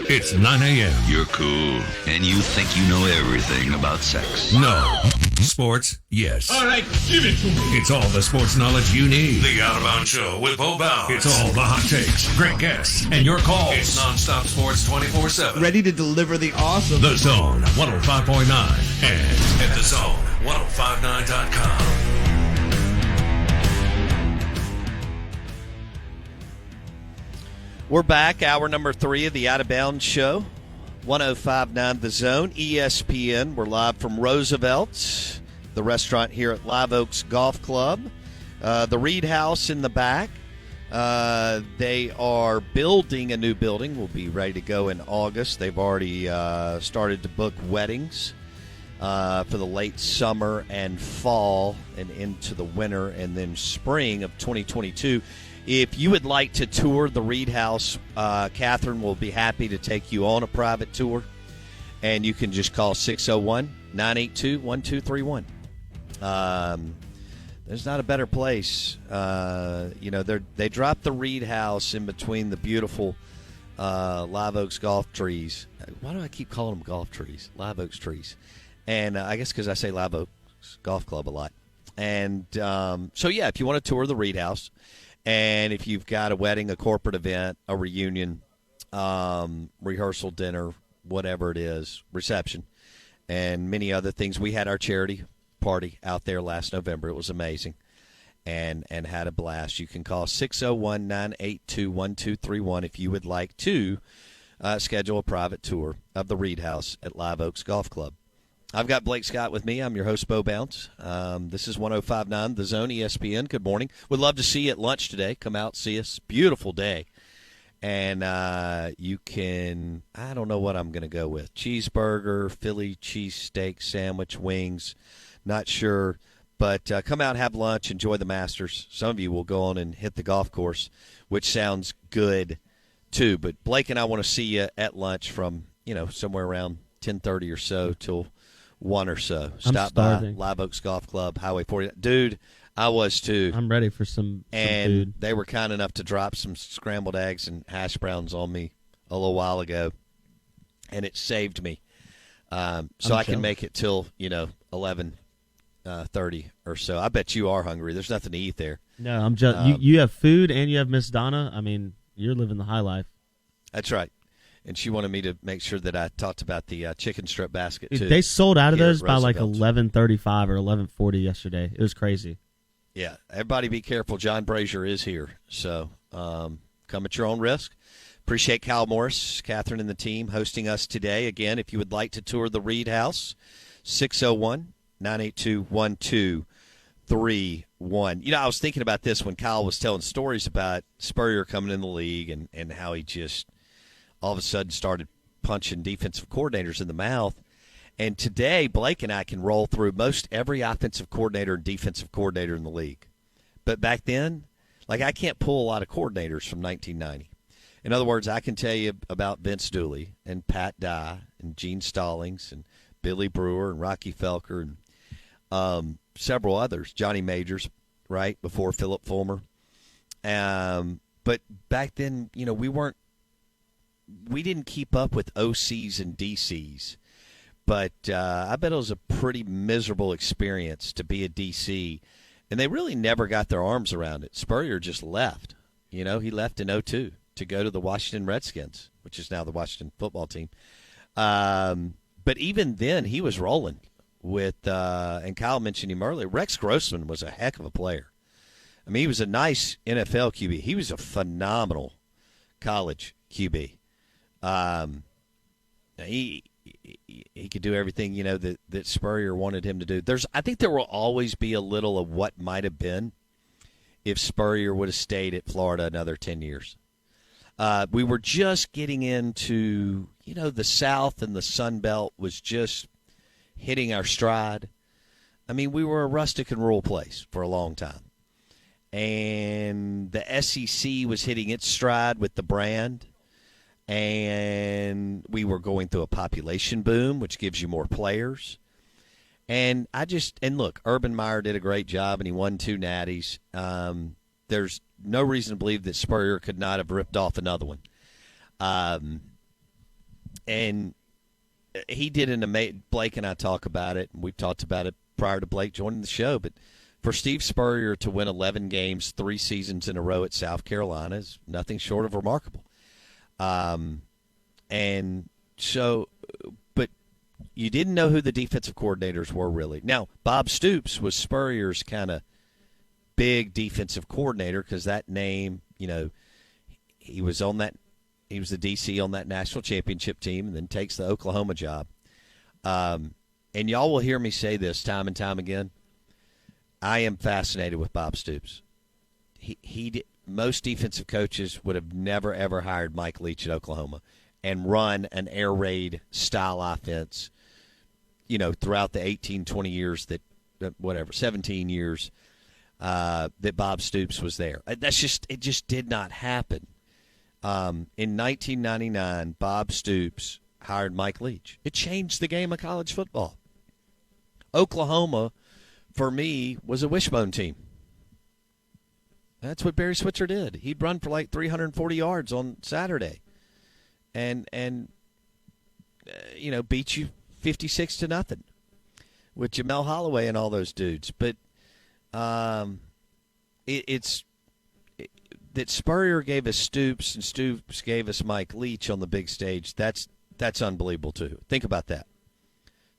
It's 9 a.m. You're cool, and you think you know everything about sex. No. Sports, yes. All right, give it to me. It's all the sports knowledge you need. The Out of Bounds Show with Bo Bounds. It's all the hot takes, great guests, and your calls. It's nonstop sports 24/7. Ready to deliver the awesome. The Zone 105.9 and At The Zone 1059.com. We're back, hour number 3 of the Out of Bounds Show, 105.9 The Zone, ESPN. We're live from Roosevelt, the restaurant here at Live Oaks Golf Club. The Reed House in the back. They are building a new building. We'll be ready to go in August. They've already started to book weddings for the late summer and fall and into the winter and then spring of 2022. If you would like to tour the Reed House, Catherine will be happy to take you on a private tour. And you can just call 601-982-1231. There's not a better place. They dropped the Reed House in between the beautiful Live Oaks golf trees. Why do I keep calling them golf trees? Live Oaks trees. And I guess because I say Live Oaks Golf Club a lot. And if you want to tour the Reed House, and if you've got a wedding, a corporate event, a reunion, rehearsal dinner, whatever it is, reception, and many other things. We had our charity party out there last November. It was amazing and had a blast. You can call 601-982-1231 if you would like to schedule a private tour of the Reed House at Live Oaks Golf Club. I've got Blake Scott with me. I'm your host, Bo Bounce. This is 105.9 The Zone, ESPN. Good morning. Would love to see you at lunch today. Come out, see us. Beautiful day. And you can, I don't know what I'm going to go with. Cheeseburger, Philly cheesesteak sandwich, wings. Not sure. But come out, have lunch, enjoy the Masters. Some of you will go on and hit the golf course, which sounds good, too. But Blake and I want to see you at lunch from, somewhere around 10:30 or so till 1 or so. Stop by Live Oaks Golf Club, Highway 40. Dude, I was too. I'm ready for some and food. They were kind enough to drop some scrambled eggs and hash browns on me a little while ago, and it saved me. So I can make it till 11:30 or so. I bet you are hungry. There's nothing to eat there. No, I'm just. You have food and you have Miss Donna. I mean, you're living the high life. That's right. And she wanted me to make sure that I talked about the chicken strip basket, too. They sold out of those by like Roosevelt. 11:35 or 11:40 yesterday. It was crazy. Yeah. Everybody be careful. John Brazier is here. So come at your own risk. Appreciate Kyle Morris, Catherine, and the team hosting us today. Again, if you would like to tour the Reed House, 601-982-1231. I was thinking about this when Kyle was telling stories about Spurrier coming in the league and how he just – all of a sudden started punching defensive coordinators in the mouth. And today, Blake and I can roll through most every offensive coordinator and defensive coordinator in the league. But back then, I can't pull a lot of coordinators from 1990. In other words, I can tell you about Vince Dooley and Pat Dye and Gene Stallings and Billy Brewer and Rocky Felker and several others, Johnny Majors, right, before Philip Fulmer. But back then, we didn't keep up with OCs and DCs, but I bet it was a pretty miserable experience to be a DC, and they really never got their arms around it. Spurrier just left. He left in 2002 to go to the Washington Redskins, which is now the Washington football team. But even then, he was rolling with, and Kyle mentioned him earlier, Rex Grossman was a heck of a player. I mean, he was a nice NFL QB. He was a phenomenal college QB. He could do everything that Spurrier wanted him to do. I think there will always be a little of what might have been if Spurrier would have stayed at Florida another 10 years. We were just getting into the South, and the Sun Belt was just hitting our stride. I mean, we were a rustic and rural place for a long time, and the SEC was hitting its stride with the brand. And we were going through a population boom, which gives you more players. And look, Urban Meyer did a great job, and he won 2 natties. There's no reason to believe that Spurrier could not have ripped off another one. And he did an amazing. Blake and I talk about it, and we've talked about it prior to Blake joining the show. But for Steve Spurrier to win 11 games, 3 seasons in a row at South Carolina is nothing short of remarkable. And so, but you didn't know who the defensive coordinators were really. Now, Bob Stoops was Spurrier's kind of big defensive coordinator because that name, he was on that. He was the DC on that national championship team, and then takes the Oklahoma job. And y'all will hear me say this time and time again. I am fascinated with Bob Stoops. Most defensive coaches would have never ever hired Mike Leach at Oklahoma and run an air raid style offense, throughout the 18, 20 years 17 years that Bob Stoops was there. It just did not happen. In 1999, Bob Stoops hired Mike Leach. It changed the game of college football. Oklahoma, for me, was a wishbone team. That's what Barry Switzer did. He'd run for like 340 yards on Saturday, and beat you 56-0 with Jamel Holloway and all those dudes. But it's that Spurrier gave us Stoops and Stoops gave us Mike Leach on the big stage. That's unbelievable too. Think about that.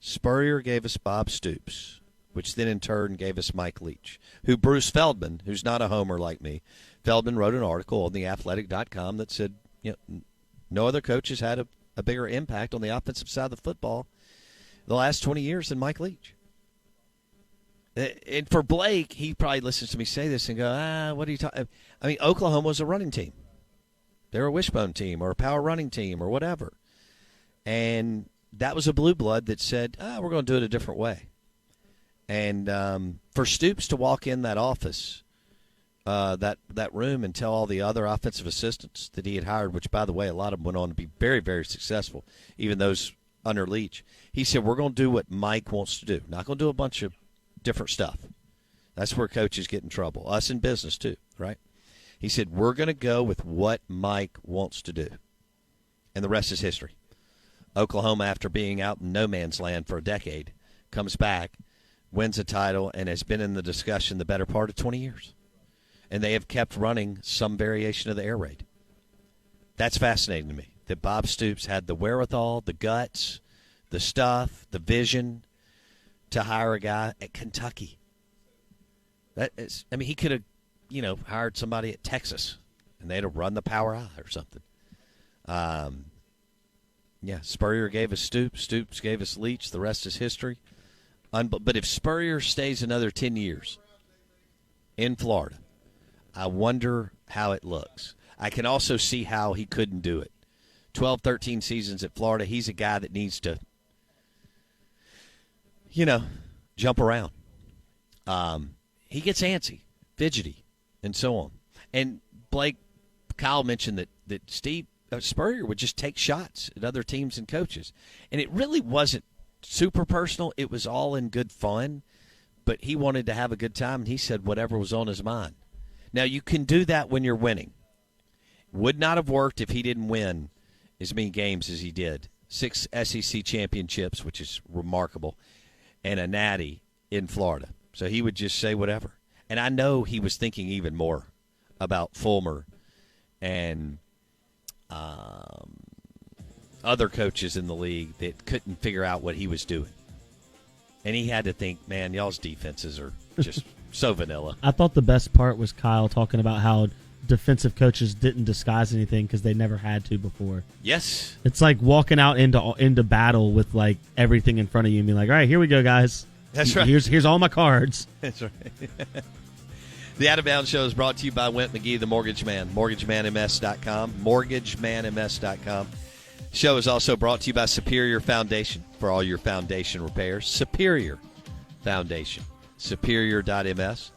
Spurrier gave us Bob Stoops, which then in turn gave us Mike Leach, who Bruce Feldman, who's not a homer like me, Feldman wrote an article on theathletic.com that said, no other coach has had a bigger impact on the offensive side of the football the last 20 years than Mike Leach. And for Blake, he probably listens to me say this and go, what are you talking? I mean, Oklahoma was a running team. They're a wishbone team or a power running team or whatever. And that was a blue blood that said, we're going to do it a different way. And for Stoops to walk in that office, that room, and tell all the other offensive assistants that he had hired, which, by the way, a lot of them went on to be very, very successful, even those under Leach. He said, we're going to do what Mike wants to do. Not going to do a bunch of different stuff. That's where coaches get in trouble. Us in business, too, right? He said, we're going to go with what Mike wants to do. And the rest is history. Oklahoma, after being out in no man's land for a decade, comes back, wins a title, and has been in the discussion the better part of 20 years. And they have kept running some variation of the air raid. That's fascinating to me, that Bob Stoops had the wherewithal, the guts, the stuff, the vision to hire a guy at Kentucky. He could have, hired somebody at Texas, and they'd have run the Power I or something. Spurrier gave us Stoops. Stoops gave us Leach. The rest is history. But if Spurrier stays another 10 years in Florida, I wonder how it looks. I can also see how he couldn't do it. 12, 13 seasons at Florida, he's a guy that needs to, jump around. He gets antsy, fidgety, and so on. And Kyle mentioned that Steve Spurrier would just take shots at other teams and coaches. And it really wasn't super personal. It was all in good fun. But he wanted to have a good time, and he said whatever was on his mind. Now, you can do that when you're winning. Would not have worked if he didn't win as many games as he did. 6 SEC championships, which is remarkable, and a natty in Florida. So he would just say whatever. And I know he was thinking even more about Fulmer and other coaches in the league that couldn't figure out what he was doing. And he had to think, man, y'all's defenses are just so vanilla. I thought the best part was Kyle talking about how defensive coaches didn't disguise anything because they never had to before. Yes. It's like walking out into battle with like everything in front of you and being like, all right, here we go, guys. That's right. Here's all my cards. That's right. The Out of Bounds Show is brought to you by Went McGee, the Mortgage Man. MortgageManMS.com. MortgageManMS.com. The show is also brought to you by Superior Foundation for all your foundation repairs. Superior Foundation. Superior.ms.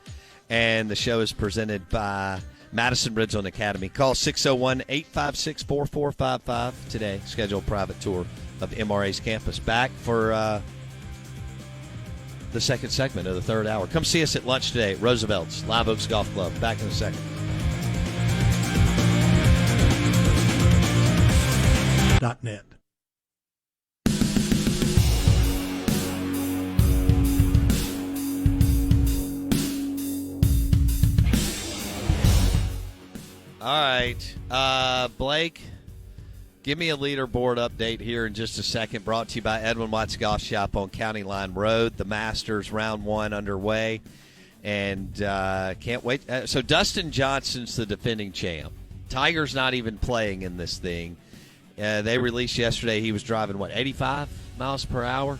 And the show is presented by Madison Ridgel Academy. Call 601-856-4455 today. Schedule a private tour of MRA's campus. Back for the second segment of the third hour. Come see us at lunch today at Roosevelt's Live Oaks Golf Club. Back in a second. .net. All right. Blake, give me a leaderboard update here in just a second. Brought to you by Edwin Watts Golf Shop on County Line Road. The Masters Round 1 underway. And can't wait. So Dustin Johnson's the defending champ. Tiger's not even playing in this thing. They released yesterday he was driving, 85 miles per hour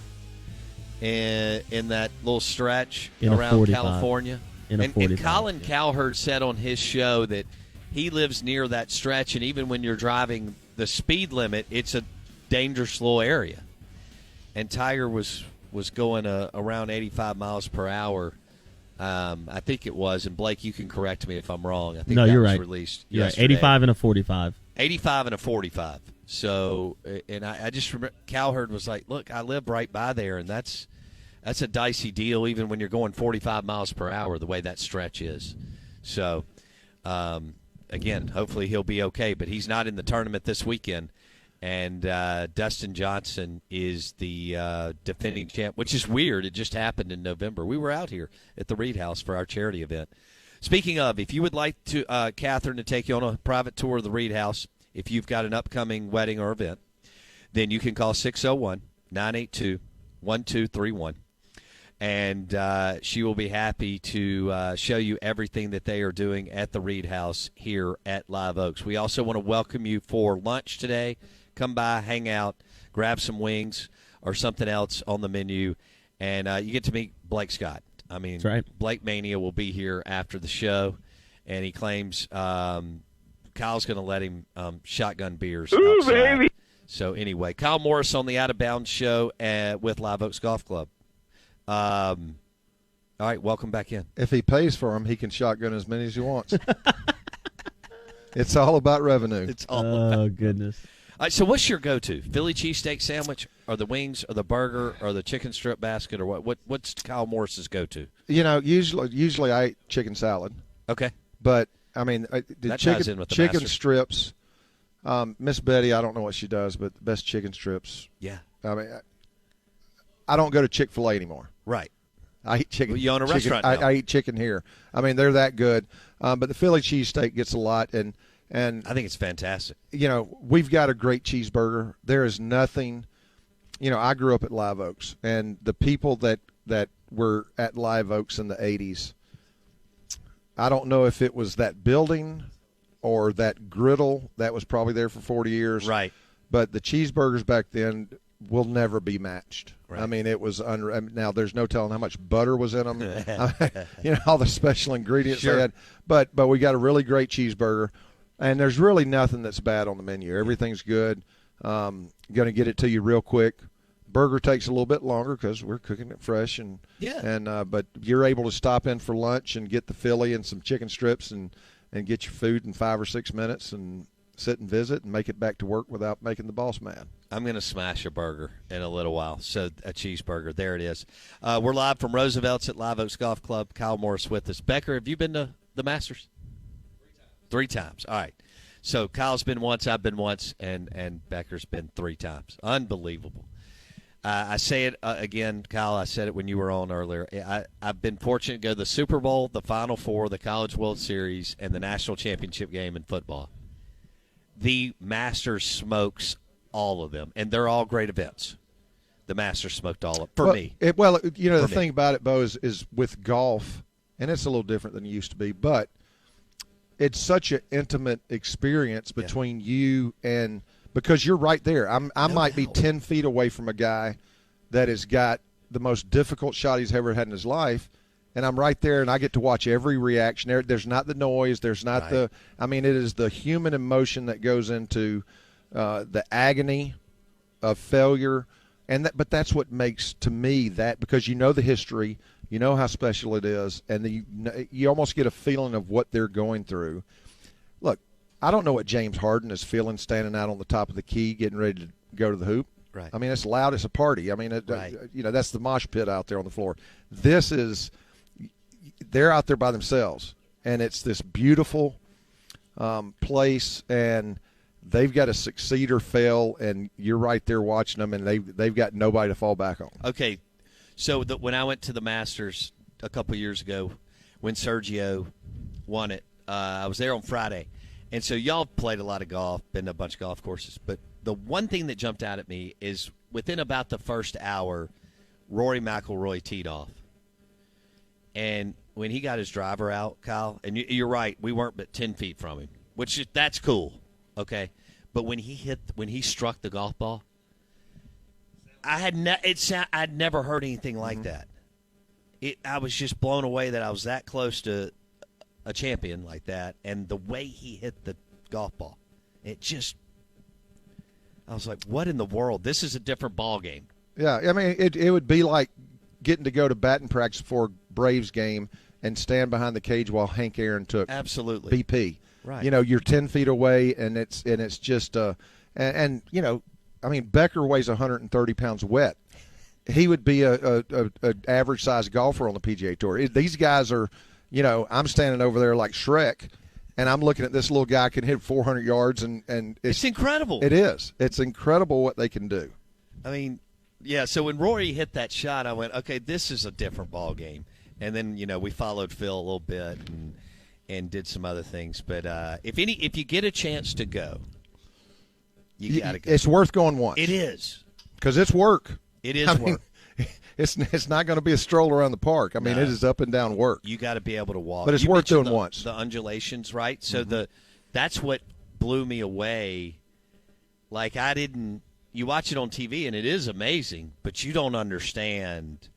in that little stretch around California. And Colin Cowherd said on his show that he lives near that stretch, and even when you're driving the speed limit, it's a dangerous little area. And Tiger was going around 85 miles per hour. I think it was, and Blake, you can correct me if I'm wrong. I think you're was right. Released you're yesterday. Right. 85 and a 45. 85 and a 45. So, and I just remember Cowherd was like, "Look, I live right by there, and that's a dicey deal, even when you're going 45 miles per hour, the way that stretch is." So, again, hopefully he'll be okay, but he's not in the tournament this weekend. And Dustin Johnson is the defending champ, which is weird. It just happened in November. We were out here at the Reed House for our charity event. Speaking of, if you would like to, Catherine, to take you on a private tour of the Reed House, if you've got an upcoming wedding or event, then you can call 601-982-1231. And she will be happy to show you everything that they are doing at the Reed House here at Live Oaks. We also want to welcome you for lunch today. Come by, hang out, grab some wings or something else on the menu, and you get to meet Blake Scott. I mean, that's right. Blake Mania will be here after the show, and he claims Kyle's going to let him shotgun beers outside. Baby. So anyway, Kyle Morris on the Out of Bounds show with Live Oaks Golf Club. All right, welcome back in. If he pays for them, he can shotgun as many as he wants. It's all about revenue. It's all about Oh, goodness. All right, so what's your go-to? Philly cheesesteak sandwich, or the wings, or the burger, or the chicken strip basket, or what? What's Kyle Morris's go-to? Usually I eat chicken salad. Okay. But, I mean, the chicken Masters. strips, Miss Betty, I don't know what she does, but the best chicken strips. Yeah. I mean, I don't go to Chick-fil-A anymore. Right. I eat chicken. Well, you own a restaurant now. I eat chicken here. I mean, they're that good. But the Philly cheesesteak gets a lot, and I think it's fantastic. We've got a great cheeseburger. There is nothing. I grew up at Live Oaks, and the people that were at Live Oaks in the 80s, I don't know if it was that building or that griddle that was probably there for 40 years. Right. But the cheeseburgers back then will never be matched. Right. I mean, it was now there's no telling how much butter was in them. All the special ingredients they had. But we got a really great cheeseburger, and there's really nothing that's bad on the menu. Everything's good. Going to get it to you real quick. Burger takes a little bit longer because we're cooking it fresh, but you're able to stop in for lunch and get the Philly and some chicken strips and get your food in 5 or 6 minutes and sit and visit and make it back to work without making the boss mad. I'm going to smash a burger in a little while. So a cheeseburger. There it is. We're live from Roosevelt's at Live Oaks Golf Club. Kyle Morris with us. Becker, have you been to the Masters? 3 times. All right. So Kyle's been once, I've been once, and Becker's been 3 times. Unbelievable. I say it again, Kyle, I said it when you were on earlier. I've been fortunate to go to the Super Bowl, the Final Four, the College World Series, and the National Championship game in football. The Masters smokes all of them, and they're all great events. The Masters smoked all of them, for me. The thing about it, Bo, is with golf, and it's a little different than it used to be, but it's such an intimate experience between you and – because you're right there. I might be 10 feet away from a guy that has got the most difficult shot he's ever had in his life, and I'm right there, and I get to watch every reaction. There's not the noise. There's not it is the human emotion that goes into the agony of failure. But that's what makes, to me, that, because you know the history, you know how special it is, and you almost get a feeling of what they're going through. Look, I don't know what James Harden is feeling standing out on the top of the key getting ready to go to the hoop. Right. I mean, it's loud as a party. I mean, that's the mosh pit out there on the floor. They're out there by themselves, and it's this beautiful place, and they've got to succeed or fail, and you're right there watching them, and they've got nobody to fall back on. Okay, so when I went to the Masters a couple years ago, when Sergio won it, I was there on Friday, And so y'all played a lot of golf, been to a bunch of golf courses. But the one thing that jumped out at me is within about the first hour, Rory McIlroy teed off. And when he got his driver out, Kyle, and you're right, we weren't but 10 feet from him, that's cool, okay? But when he struck the golf ball, I'd never heard anything like that. I was just blown away that I was that close to a champion like that, and the way he hit the golf ball, I was like, what in the world? This is a different ball game. Yeah, I mean, it would be like getting to go to batting practice for a Braves game and stand behind the cage while Hank Aaron took absolutely BP. Right. You know, you're 10 feet away, and it's just and you know, I mean, Becker weighs 130 pounds wet. He would be a average sized golfer on the PGA Tour. These guys are, you know, I'm standing over there like Shrek, and I'm looking at this little guy can hit 400 yards, and it's incredible. It is. It's incredible what they can do. I mean, yeah. So when Rory hit that shot, I went, okay, this is a different ball game. And then, you know, we followed Phil a little bit and did some other things. But if you get a chance to go, you got to go. It's worth going once. It is. Because it's work. It is work. It's not going to be a stroll around the park. I mean, it is up and down work. You got to be able to walk. But it's worth doing once. The undulations, right? So that's what blew me away. Like, you watch it on TV, and it is amazing, but you don't understand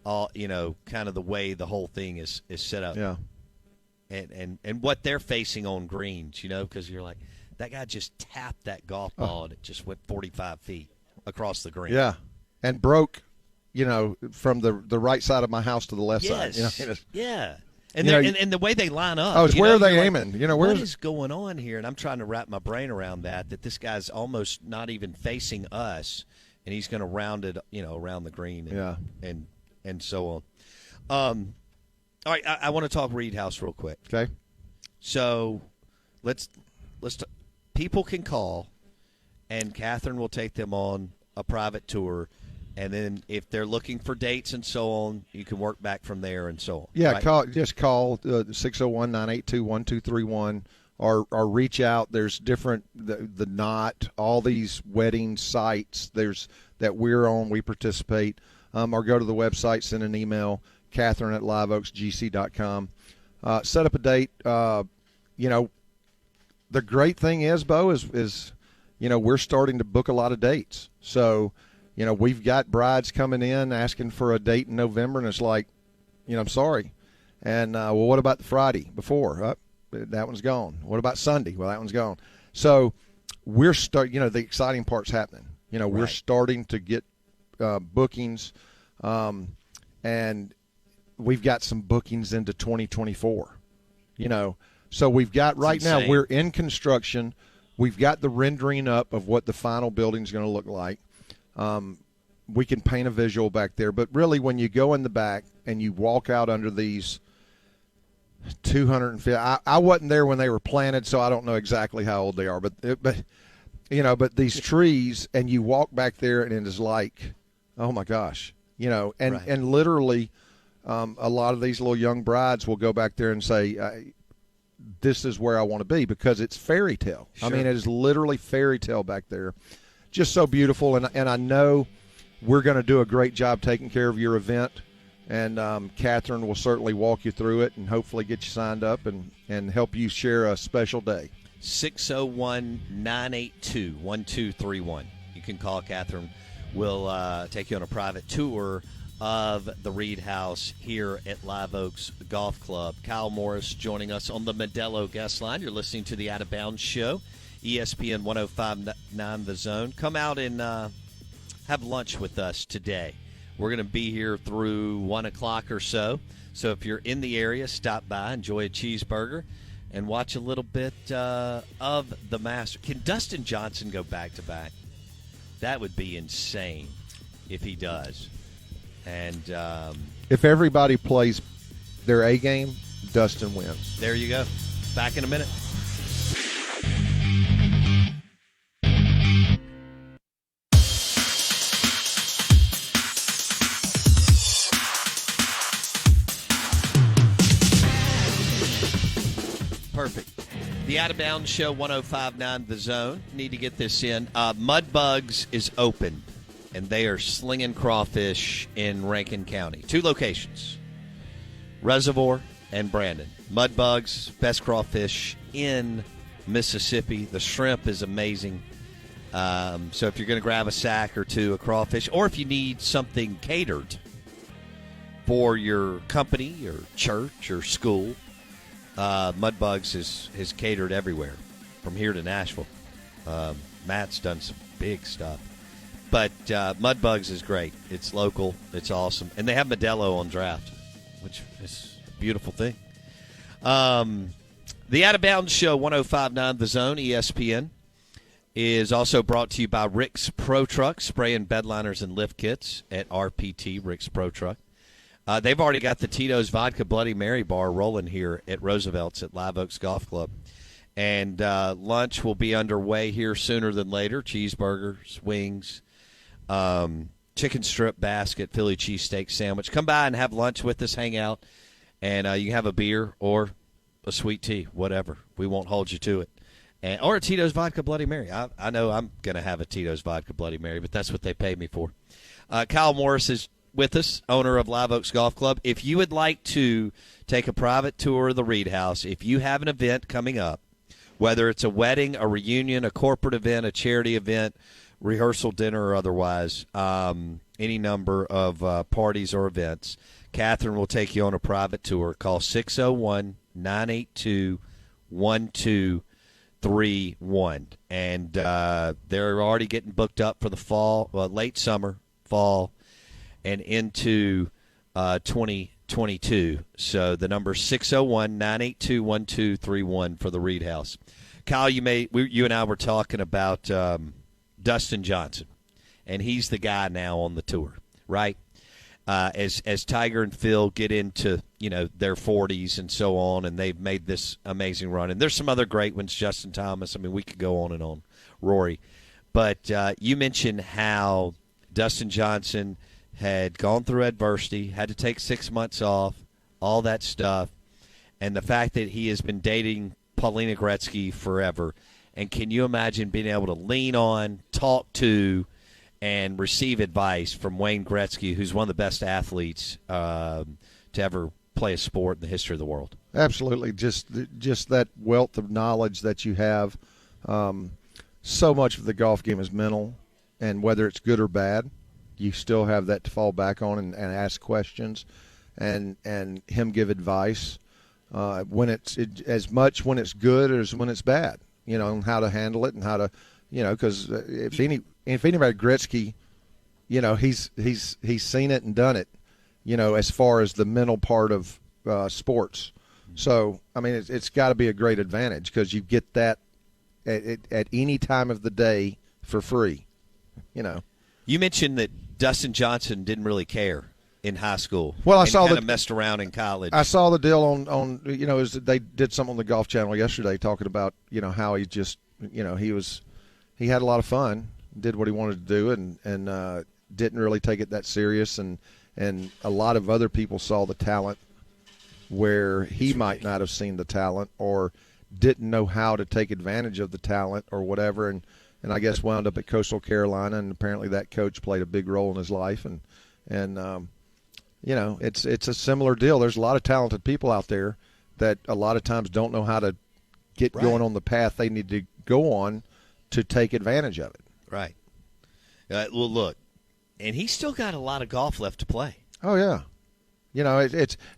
all, you know, kind of the way the whole thing is set up. Yeah. And what they're facing on greens, you know, because you're like, that guy just tapped that golf ball and it just went 45 feet across the green. Yeah. And broke, you know, from the right side of my house to the left yes. side. You know? Yeah. And the way they line up. Oh, it's where are they aiming? Like, you know, what is going on here? And I'm trying to wrap my brain around that this guy's almost not even facing us, and he's going to round it, you know, around the green. And so on. All right, I want to talk Reed House real quick. Okay. So people can call, and Catherine will take them on a private tour. And then if they're looking for dates and so on, you can work back from there and so on. Yeah, right? call 601-982-1231 or reach out. There's different, the Knot, all these wedding sites that we're on, we participate. Or go to the website, send an email, Catherine@liveoaksgc.com. Set up a date. You know, the great thing is, Bo, is you know, we're starting to book a lot of dates. So, you know, we've got brides coming in asking for a date in November, and it's like, you know, I'm sorry. And, well, what about the Friday before? That one's gone. What about Sunday? Well, that one's gone. So we're you know, the exciting part's happening. You know, we're starting to get bookings, and we've got some bookings into 2024, you know. So we've got now we're in construction. We've got the rendering up of what the final building's going to look like. We can paint a visual back there, but really when you go in the back and you walk out under these 250, I wasn't there when they were planted, so I don't know exactly how old they are, but you know, but these trees, and you walk back there and it is like, oh my gosh, you know, and literally a lot of these little young brides will go back there and say, this is where I want to be, because it's fairy tale. Sure. I mean, it is literally fairy tale back there. Just so beautiful, and I know we're going to do a great job taking care of your event, and Catherine will certainly walk you through it and hopefully get you signed up and help you share a special day. 601-982-1231. You can call Catherine. We'll take you on a private tour of the Reed House here at Live Oaks Golf Club. Kyle Morris joining us on the Modelo guest line. You're listening to the Out of Bounds Show. ESPN 105.9 The Zone. Come out and have lunch with us today. We're going to be here through 1 o'clock or so. So if you're in the area, stop by, enjoy a cheeseburger, and watch a little bit of the Master. Can Dustin Johnson go back-to-back? That would be insane if he does. And if everybody plays their A game, Dustin wins. There you go. Back in a minute. Perfect. The Out of Bounds Show, 105.9 The Zone. Need to get this in. Mudbugs is open, and they are slinging crawfish in Rankin County. 2 locations, Reservoir and Brandon. Mudbugs, best crawfish in Mississippi. The shrimp is amazing. So if you're going to grab a sack or 2 of crawfish, or if you need something catered for your company or church or school, Mudbugs is catered everywhere, from here to Nashville. Matt's done some big stuff. But Mudbugs is great. It's local. It's awesome. And they have Modelo on draft, which is a beautiful thing. The Out of Bounds Show, 105.9 The Zone, ESPN, is also brought to you by Rick's Pro Truck, spray and bed liners and lift kits at RPT, Rick's Pro Truck. They've already got the Tito's Vodka Bloody Mary bar rolling here at Roosevelt's at Live Oaks Golf Club. And lunch will be underway here sooner than later. Cheeseburgers, wings, chicken strip basket, Philly cheesesteak sandwich. Come by and have lunch with us, hang out, and you can have a beer or a sweet tea, whatever. We won't hold you to it. Or a Tito's Vodka Bloody Mary. I know I'm going to have a Tito's Vodka Bloody Mary, but that's what they pay me for. Kyle Morris is with us, owner of Live Oaks Golf Club. If you would like to take a private tour of the Reed House, if you have an event coming up, whether it's a wedding, a reunion, a corporate event, a charity event, rehearsal dinner, or otherwise, any number of parties or events, Catherine will take you on a private tour. Call 601-982-1231. And they're already getting booked up for the fall, late summer, fall, and into 2022. So the number is 601-982-1231 for the Reed House. Kyle, you and I were talking about Dustin Johnson, and he's the guy now on the tour, right? As Tiger and Phil get into their 40s and so on, and they've made this amazing run. And there's some other great ones, Justin Thomas. I mean, we could go on and on, Rory. But you mentioned how Dustin Johnson had gone through adversity, had to take 6 months off, all that stuff, and the fact that he has been dating Paulina Gretzky forever. And can you imagine being able to lean on, talk to, and receive advice from Wayne Gretzky, who's one of the best athletes to ever play a sport in the history of the world? Absolutely. Just that wealth of knowledge that you have. So much of the golf game is mental, and whether it's good or bad, you still have that to fall back on and ask questions and him give advice when it's when it's good as when it's bad, and how to handle it and how to, because if anybody Gretzky, he's seen it and done it, as far as the mental part of sports. So, I mean, it's got to be a great advantage because you get that at any time of the day for free, You mentioned that Dustin Johnson didn't really care in high school. Well, I saw that messed around in college. I saw the deal on they did something on the Golf Channel yesterday talking about how he just he had a lot of fun, did what he wanted to do, and didn't really take it that serious, and a lot of other people saw the talent where he might not have seen the talent or didn't know how to take advantage of the talent or whatever, and I guess wound up at Coastal Carolina, and apparently that coach played a big role in his life. And it's a similar deal. There's a lot of talented people out there that a lot of times don't know how to get going on the path they need to go on to take advantage of it. Right. Well, look, and he's still got a lot of golf left to play. Oh, yeah.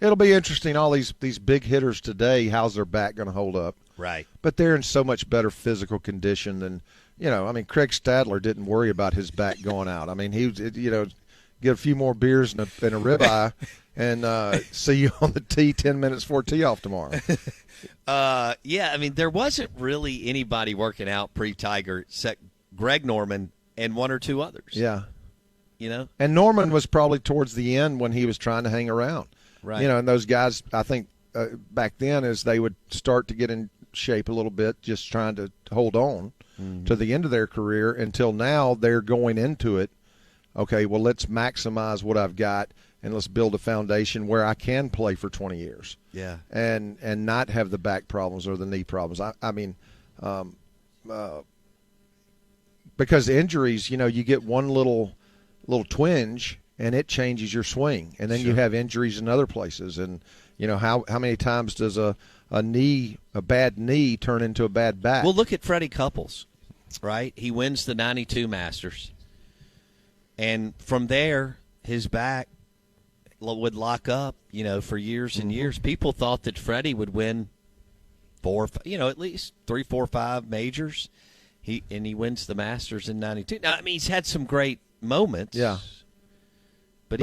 It'll be interesting, all these big hitters today, how's their back going to hold up? Right. But they're in so much better physical condition than – Craig Stadler didn't worry about his back going out. I mean, he get a few more beers and a ribeye and see you on the tee 10 minutes before tee off tomorrow. There wasn't really anybody working out pre-Tiger except Greg Norman and one or two others. Yeah. And Norman was probably towards the end when he was trying to hang around. Right. And those guys, I think, back then as they would start to get in shape a little bit, just trying to hold on to the end of their career, until now they're going into it, okay, well, let's maximize what I've got and let's build a foundation where I can play for 20 years. Yeah. And not have the back problems or the knee problems. Because injuries, you get one little twinge and it changes your swing, and then you have injuries in other places. And how many times does a bad knee turn into a bad back? Well, look at Freddie Couples, right? He wins the 92 Masters, and from there his back would lock up, for years and years. People thought that Freddie would win at least 3, 4, 5 majors. He wins the Masters in 92. Now, he's had some great moments. Yeah. But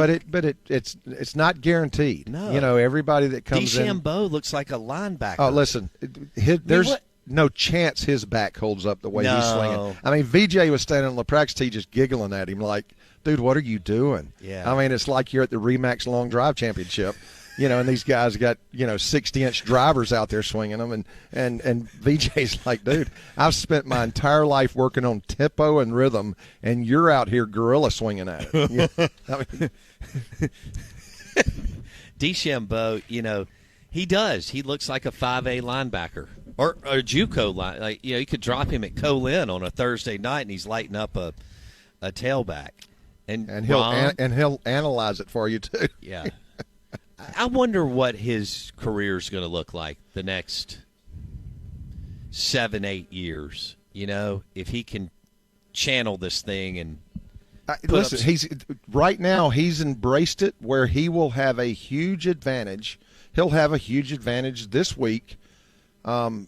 it's not guaranteed. No. Everybody that comes in. DeChambeau looks like a linebacker. Oh, listen, there's no chance his back holds up the way he's swinging. VJ was standing on the practice tee just giggling at him like, dude, what are you doing? Yeah. It's like you're at the Remax Long Drive Championship. And these guys got 60-inch drivers out there swinging them, and VJ's like, dude, I've spent my entire life working on tempo and rhythm, and you're out here gorilla swinging at it. DeChambeau, he does. He looks like a 5A linebacker or a JUCO line. Like you could drop him at Colin on a Thursday night, and he's lighting up a tailback, and he'll analyze it for you too. Yeah. I wonder what his career is going to look like the next 7-8 years. If he can channel this thing and listen, right now he's embraced it where he will have a huge advantage. He'll have a huge advantage this week, with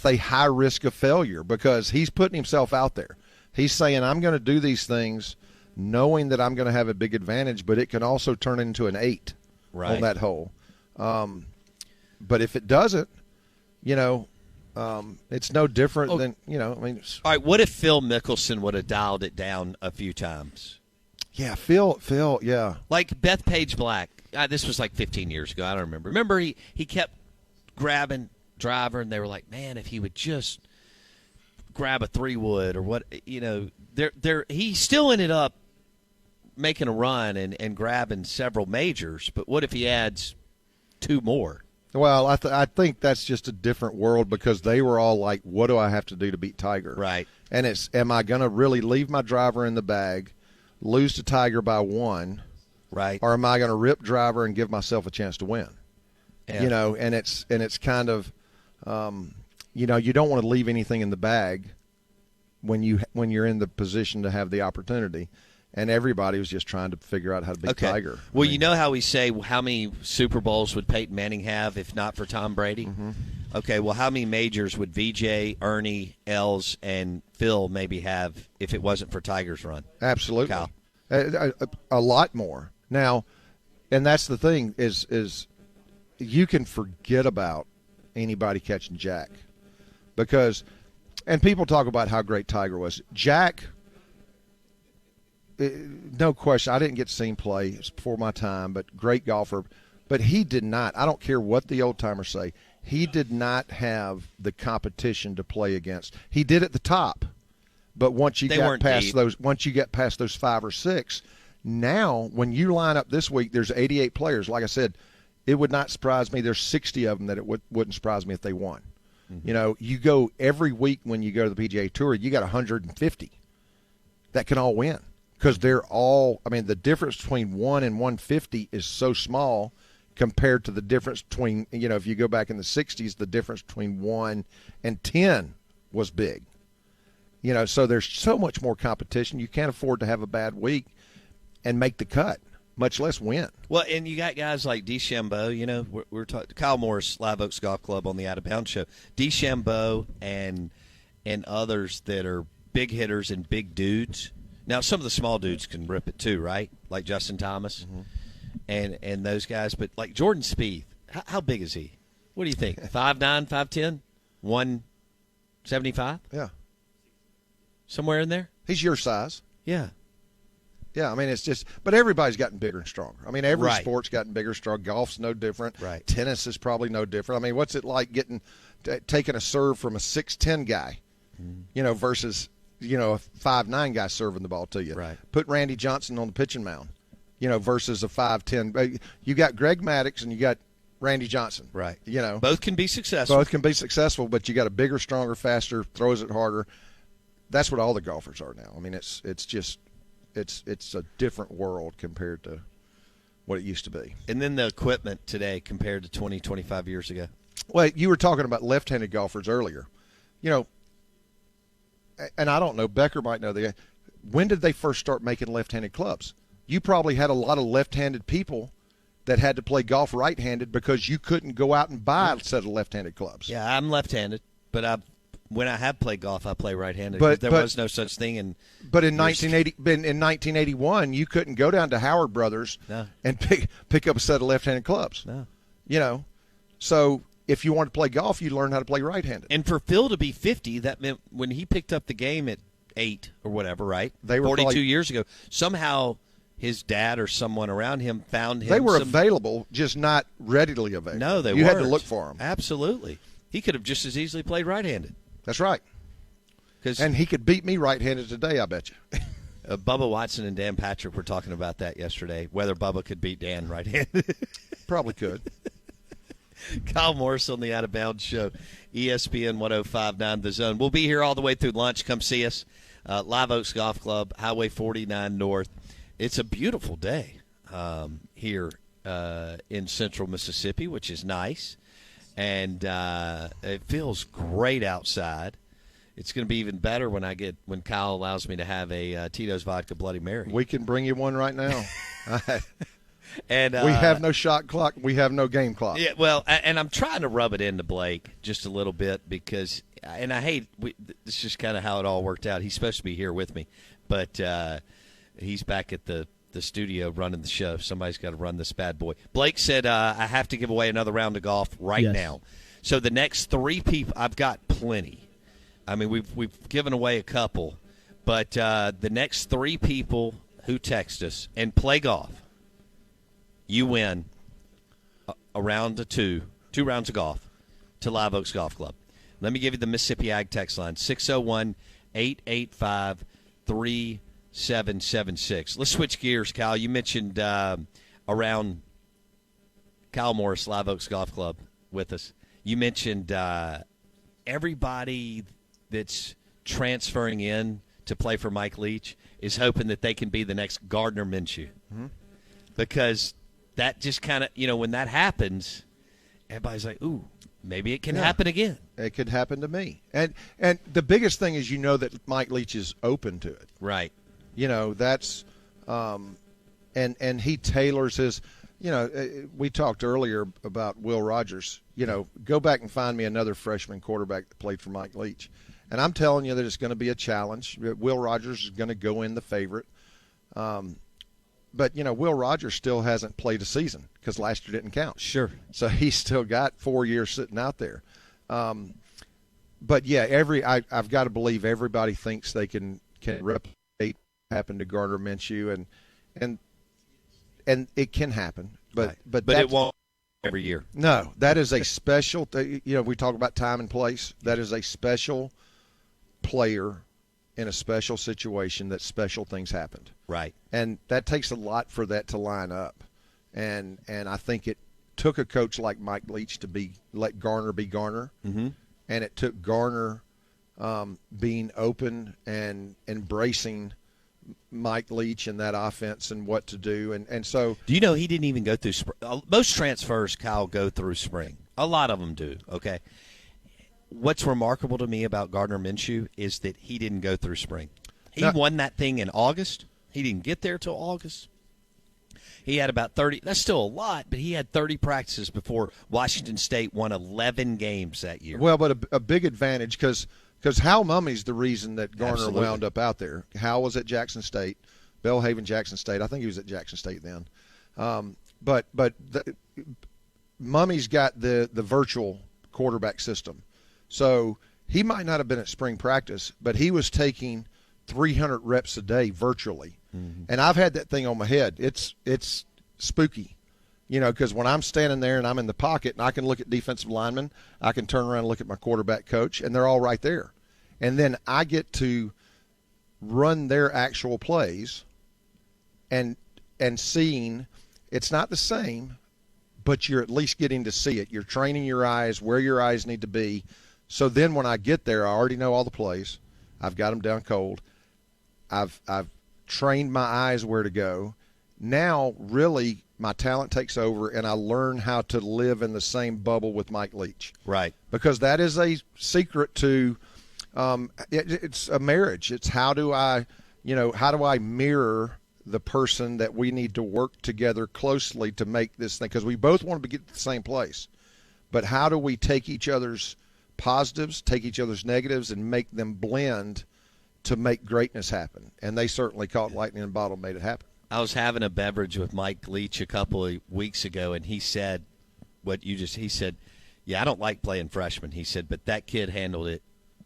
a high risk of failure because he's putting himself out there. He's saying, I'm going to do these things knowing that I'm going to have a big advantage, but it can also turn into an 8 on that hole. But if it doesn't, it's no different than, All right, what if Phil Mickelson would have dialed it down a few times? Yeah, Phil, yeah. Like Bethpage Black. This was like 15 years ago. I don't remember. Remember he kept grabbing driver, and they were like, man, if he would just grab a 3-wood or what, he still ended up making a run and grabbing several majors, but what if he adds 2 more? Well, I think that's just a different world because they were all like, what do I have to do to beat Tiger? Right. And am I going to really leave my driver in the bag, lose to Tiger by 1, right? Or am I going to rip driver and give myself a chance to win? Yeah. And it's kind of, you don't want to leave anything in the bag when you're in the position to have the opportunity. And everybody was just trying to figure out how to beat Tiger. Well, you know how we say how many Super Bowls would Peyton Manning have if not for Tom Brady? Mm-hmm. Okay, well, how many majors would VJ, Ernie, Els, and Phil maybe have if it wasn't for Tiger's run? Absolutely. Kyle. A lot more. Now, and that's the thing is you can forget about anybody catching Jack because – and people talk about how great Tiger was. Jack – no question. I didn't get to see him play. It's before my time, but great golfer. But he did not. I don't care what the old timers say. He did not have the competition to play against. He did at the top, but once you got past those 5 or 6, now when you line up this week, there's 88 players. Like I said, it would not surprise me. There's 60 of them that it wouldn't surprise me if they won. Mm-hmm. You go every week when you go to the PGA Tour, you got 150 that can all win. Because they're all – the difference between 1 and 150 is so small compared to the difference between – if you go back in the 60s, the difference between 1 and 10 was big. So there's so much more competition. You can't afford to have a bad week and make the cut, much less win. Well, and you got guys like DeChambeau, we're talking Kyle Morris, Live Oaks Golf Club on the Out of Bounds show. DeChambeau and others that are big hitters and big dudes. Now, some of the small dudes can rip it too, right? Like Justin Thomas and those guys. But like Jordan Spieth, how big is he? What do you think? 5'9", 5'10", 175? Yeah. Somewhere in there? He's your size. Yeah. Yeah, it's just – but everybody's gotten bigger and stronger. Every Right. sport's gotten bigger and stronger. Golf's no different. Right. Tennis is probably no different. What's it like taking a serve from a 6'10" guy, versus – a 5'9" guy serving the ball to you. Right. Put Randy Johnson on the pitching mound, versus a 5'10". You got Greg Maddux and you got Randy Johnson. Right. Both can be successful. Both can be successful, but you got a bigger, stronger, faster, throws it harder. That's what all the golfers are now. I mean, it's a different world compared to what it used to be. And then the equipment today compared to 20, 25 years ago. Well, you were talking about left-handed golfers earlier. And I don't know, Becker might know when did they first start making left-handed clubs? You probably had a lot of left-handed people that had to play golf right-handed because you couldn't go out and buy a set of left-handed clubs. Yeah, I'm left-handed, but when I have played golf, I play right-handed. But there was no such thing. But in 1981, you couldn't go down to Howard Brothers and pick up a set of left-handed clubs. No. So if you wanted to play golf, you learned how to play right-handed. And for Phil to be 50, that meant when he picked up the game at 8 or whatever, right? They were 42 years ago. Somehow his dad or someone around him found him. They were available, just not readily available. No, they You weren't. had to look for them. Absolutely. He could have just as easily played right-handed. That's right. And he could beat me right-handed today, I bet you. Bubba Watson and Dan Patrick were talking about that yesterday, whether Bubba could beat Dan right-handed. Probably could. Kyle Morris on the Out of Bounds Show, ESPN 105.9 The Zone. We'll be here all the way through lunch. Come see us. Live Oaks Golf Club, Highway 49 North. It's a beautiful day here in central Mississippi, which is nice. And it feels great outside. It's going to be even better when Kyle allows me to have a Tito's Vodka Bloody Mary. We can bring you one right now. And we have no shot clock. We have no game clock. Yeah, well, and I'm trying to rub it into Blake just a little bit because, and I hate, it's just kind of how it all worked out. He's supposed to be here with me, but he's back at the studio running the show. Somebody's got to run this bad boy. Blake said, I have to give away another round of golf right now. So the next 3 people, I've got plenty. I mean, we've given away a couple, but the next 3 people who text us and play golf, you win a round of two rounds of golf to Live Oaks Golf Club. Let me give you the Mississippi Ag text line, 601-885-3776. Let's switch gears, Kyle. You mentioned around Kyle Morris, Live Oaks Golf Club with us. You mentioned everybody that's transferring in to play for Mike Leach is hoping that they can be the next Gardner Minshew. Mm-hmm. Because that just kind of, when that happens, everybody's like, ooh, maybe it can happen again. It could happen to me. And the biggest thing is that Mike Leach is open to it. Right. That's and he tailors his, we talked earlier about Will Rogers. Go back and find me another freshman quarterback that played for Mike Leach. And I'm telling you that it's going to be a challenge. Will Rogers is going to go in the favorite. But, Will Rogers still hasn't played a season because last year didn't count. Sure. So he's still got 4 years sitting out there. But, yeah, I've got to believe everybody thinks they can replicate what happened to Gardner Minshew, and it can happen. But it won't every year. No, that is a special we talk about time and place. That is a special player in a special situation that special things happened. Right. And that takes a lot for that to line up. And I think it took a coach like Mike Leach to let Garner be Garner. Mm-hmm. And it took Garner being open and embracing Mike Leach and that offense and what to do. And so – Do you know he didn't even go through – most transfers, Kyle, go through spring. A lot of them do, okay? What's remarkable to me about Gardner Minshew is that he didn't go through spring. He won that thing in August. He didn't get there till August. He had about 30 – that's still a lot, but he had 30 practices before Washington State won 11 games that year. Well, but a big advantage because Hal Mummy's the reason that Garner wound up out there. Hal was at Jackson State, Belhaven, Jackson State. I think he was at Jackson State then. But Mummy's got the virtual quarterback system. So he might not have been at spring practice, but he was taking 300 reps a day virtually. Mm-hmm. And I've had that thing on my head. It's spooky, because when I'm standing there and I'm in the pocket and I can look at defensive linemen, I can turn around and look at my quarterback coach, and they're all right there. And then I get to run their actual plays and seeing it's not the same, but you're at least getting to see it. You're training your eyes where your eyes need to be. So then when I get there, I already know all the plays. I've got them down cold. I've trained my eyes where to go. Now, really, my talent takes over, and I learn how to live in the same bubble with Mike Leach. Right. Because that is a secret to it's a marriage. It's how do I mirror the person that we need to work together closely to make this thing, because we both want to get to the same place. But how do we take each other's positives, take each other's negatives, and make them blend to make greatness happen? And they certainly caught lightning in a bottle and made it happen. I was having a beverage with Mike Leach a couple of weeks ago, and he said he said, yeah, I don't like playing freshmen. He said, but that kid handled it.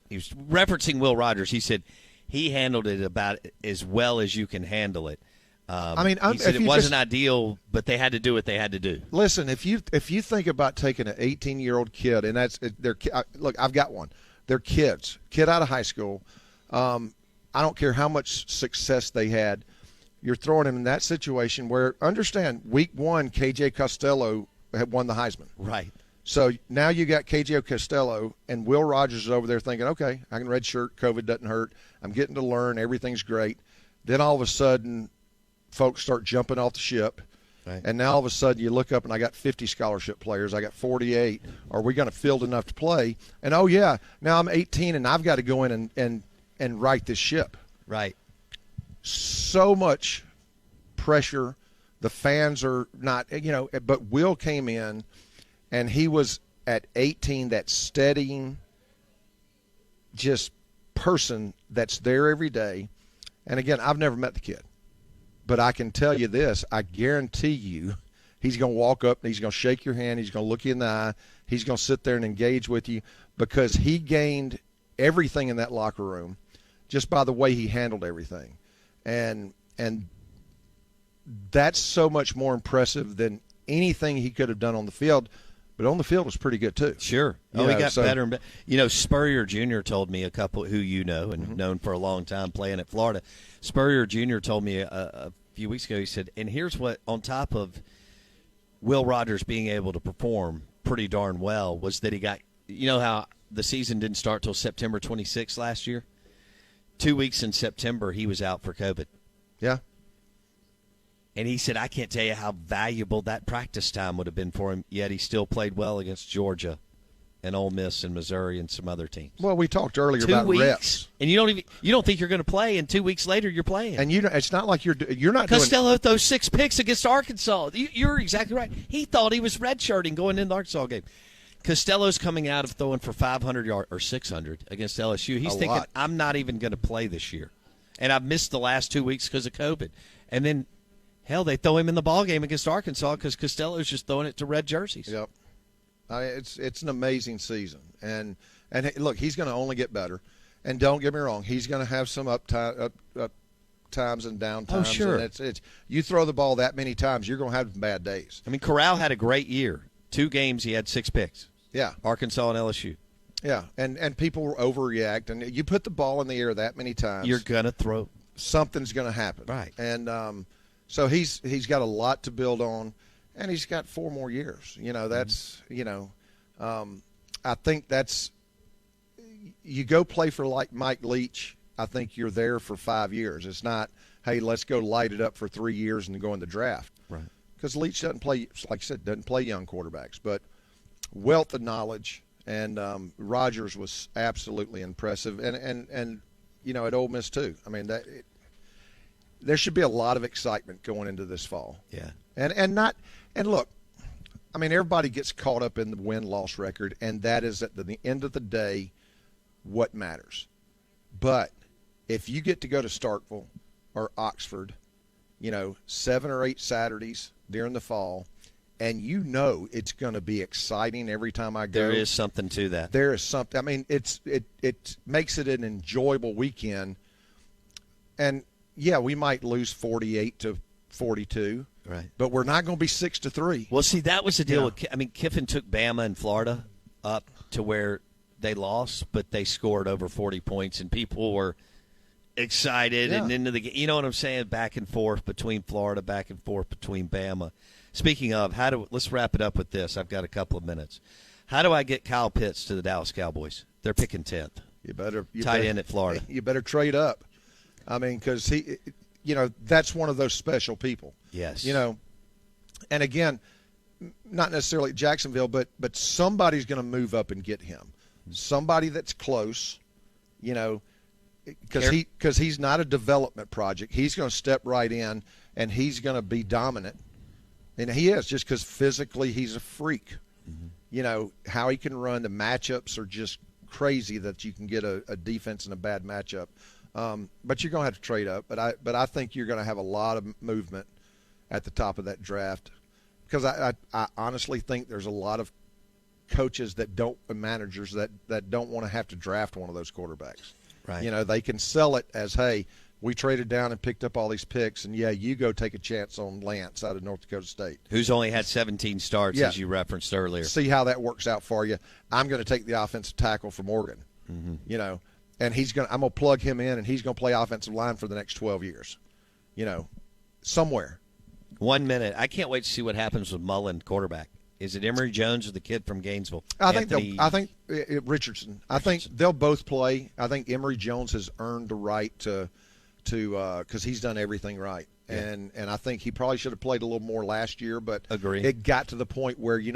He was referencing Will Rogers. He said he handled it about as well as you can handle it. He said it wasn't ideal, but they had to do what they had to do. Listen, if you think about taking an 18-year-old kid, and look, I've got one. They're kid out of high school. I don't care how much success they had. You're throwing him in that situation where, understand, week 1, KJ Costello had won the Heisman. Right. So now you got KJ Costello, and Will Rogers is over there thinking, okay, I can redshirt, COVID doesn't hurt, I'm getting to learn, everything's great. Then all of a sudden, folks start jumping off the ship, right. And now all of a sudden you look up and I got 50 scholarship players, I got 48. Are we going to field enough to play? And, oh, yeah, now I'm 18 and I've got to go in and right this ship. Right. So much pressure. The fans are not, but Will came in, and he was at 18 that steadying just person that's there every day. And, again, I've never met the kid. But I can tell you this, I guarantee you he's going to walk up and he's going to shake your hand, he's going to look you in the eye, he's going to sit there and engage with you, because he gained everything in that locker room just by the way he handled everything. And that's so much more impressive than anything he could have done on the field. But on the field was pretty good too. Sure. He got better and better. Spurrier Jr. told me, a couple who and known for a long time playing at Florida. Spurrier Jr. told me a few weeks ago, he said, and here's what, on top of Will Rogers being able to perform pretty darn well, was that he got, how the season didn't start till September 26th last year? 2 weeks in September, he was out for COVID. Yeah. And he said, I can't tell you how valuable that practice time would have been for him, yet he still played well against Georgia and Ole Miss and Missouri and some other teams. Well, we talked earlier about 2 weeks, reps. And you don't think you're going to play, and 2 weeks later you're playing. And it's not like you're not Costello those 6 picks against Arkansas. You're exactly right. He thought he was redshirting going into the Arkansas game. Costello's coming out of throwing for 500 yards or 600 against LSU. He's thinking, I'm not even going to play this year. And I've missed the last 2 weeks because of COVID. And then, hell, they throw him in the ball game against Arkansas because Costello's just throwing it to red jerseys. Yep. It's an amazing season. And look, he's going to only get better. And don't get me wrong, he's going to have some up times and down times. Oh, sure. And you throw the ball that many times, you're going to have bad days. I mean, Corral had a great year. 2 games, he had 6 picks. Yeah. Arkansas and LSU. Yeah, and people overreact. And you put the ball in the air that many times, you're going to throw. Something's going to happen. Right. And so he's got a lot to build on, and he's got 4 more years. That's, I think that's – you go play for like Mike Leach, I think you're there for 5 years. It's not, hey, let's go light it up for 3 years and go in the draft. Right. Because Leach doesn't play, like I said, doesn't play young quarterbacks. But wealth of knowledge, and Rogers was absolutely impressive. And at Ole Miss too. I mean, there should be a lot of excitement going into this fall. Yeah. And look, I mean, everybody gets caught up in the win-loss record, and that is at the end of the day what matters. But if you get to go to Starkville or Oxford, 7 or 8 Saturdays during the fall, and it's going to be exciting every time I go. There is something to that. There is something. I mean, it makes it an enjoyable weekend. And yeah, we might lose 48-42. Right. But we're not going to be 6-3. Well, see, that was the deal. Kiffin took Bama and Florida up to where they lost, but they scored over 40 points, and people were excited and into the, you know what I'm saying, back and forth between Florida, back and forth between Bama. Speaking of, let's wrap it up with this. I've got a couple of minutes. How do I get Kyle Pitts to the Dallas Cowboys? They're picking 10th. You better tight end at Florida. You better trade up. I mean, because he, that's one of those special people. Yes. And again, not necessarily Jacksonville, but somebody's going to move up and get him. Somebody that's close, because he's not a development project. He's going to step right in, and he's going to be dominant. And he is, just because physically he's a freak. Mm-hmm. How he can run, the matchups are just crazy that you can get a defense in a bad matchup. But you're going to have to trade up. But I think you're going to have a lot of movement at the top of that draft, because I honestly think there's a lot of coaches managers that don't want to have to draft one of those quarterbacks. Right. They can sell it as, hey, we traded down and picked up all these picks, and you go take a chance on Lance out of North Dakota State, who's only had 17 starts, as you referenced earlier. See how that works out for you. I'm going to take the offensive tackle from Oregon, and I'm going to plug him in, and he's going to play offensive line for the next 12 years, somewhere. 1 minute. I can't wait to see what happens with Mullen, quarterback. Is it Emory Jones or the kid from Gainesville? I think Richardson. I think they'll both play. I think Emory Jones has earned the right to because he's done everything right. Yeah. And I think he probably should have played a little more last year, but it got to the point where, you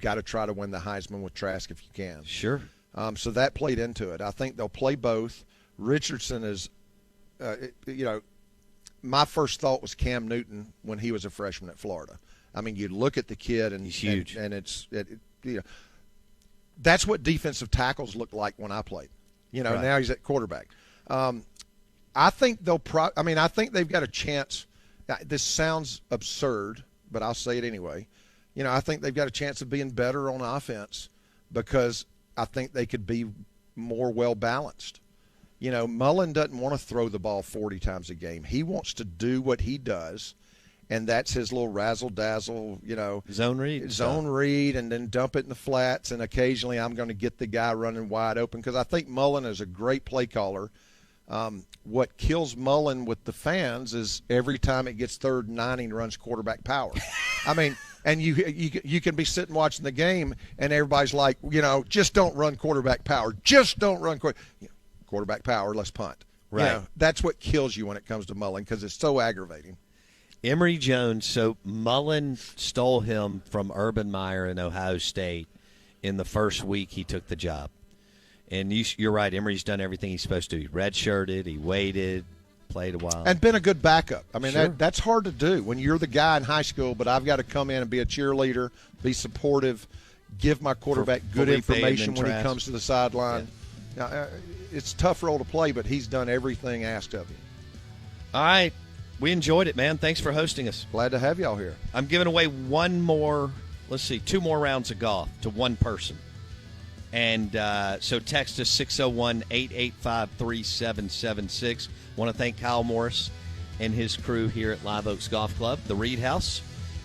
got to try to win the Heisman with Trask if you can. Sure. So that played into it. I think they'll play both. Richardson is, my first thought was Cam Newton when he was a freshman at Florida. I mean, you look at the kid, and he's huge, and that's what defensive tackles look like when I played. Right. Now he's at quarterback. I think I think they've got a chance. This sounds absurd, but I'll say it anyway. I think they've got a chance of being better on offense because I think they could be more well balanced. Mullen doesn't want to throw the ball 40 times a game. He wants to do what he does. And that's his little razzle-dazzle, zone read, and then dump it in the flats. And occasionally I'm going to get the guy running wide open because I think Mullen is a great play caller. What kills Mullen with the fans is every time it gets 3rd and 9, he runs quarterback power. I mean, and you can be sitting watching the game, and everybody's like, just don't run quarterback power. Just don't run quarterback power. Let's punt. Right. That's what kills you when it comes to Mullen because it's so aggravating. Emory Jones, so Mullen stole him from Urban Meyer in Ohio State in the first week he took the job. And you're right, Emory's done everything he's supposed to. He redshirted, he waited, played a while. And been a good backup. I mean, sure. that's hard to do when you're the guy in high school, but I've got to come in and be a cheerleader, be supportive, give my quarterback good information when he comes to the sideline. Yeah. Now, it's a tough role to play, but he's done everything asked of him. All right. We enjoyed it, man. Thanks for hosting us. Glad to have y'all here. I'm giving away 2 more rounds of golf to one person. And so text us 601-885-3776. Want to thank Kyle Morris and his crew here at Live Oaks Golf Club, the Reed House,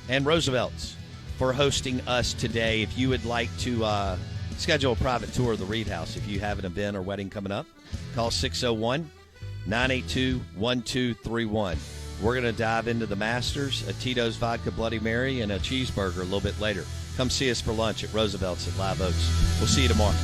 and Roosevelt's for hosting us today. If you would like to schedule a private tour of the Reed House, if you have an event or wedding coming up, call 601-982-1231. We're going to dive into the Masters, a Tito's Vodka Bloody Mary, and a cheeseburger a little bit later. Come see us for lunch at Roosevelt's at Live Oaks. We'll see you tomorrow.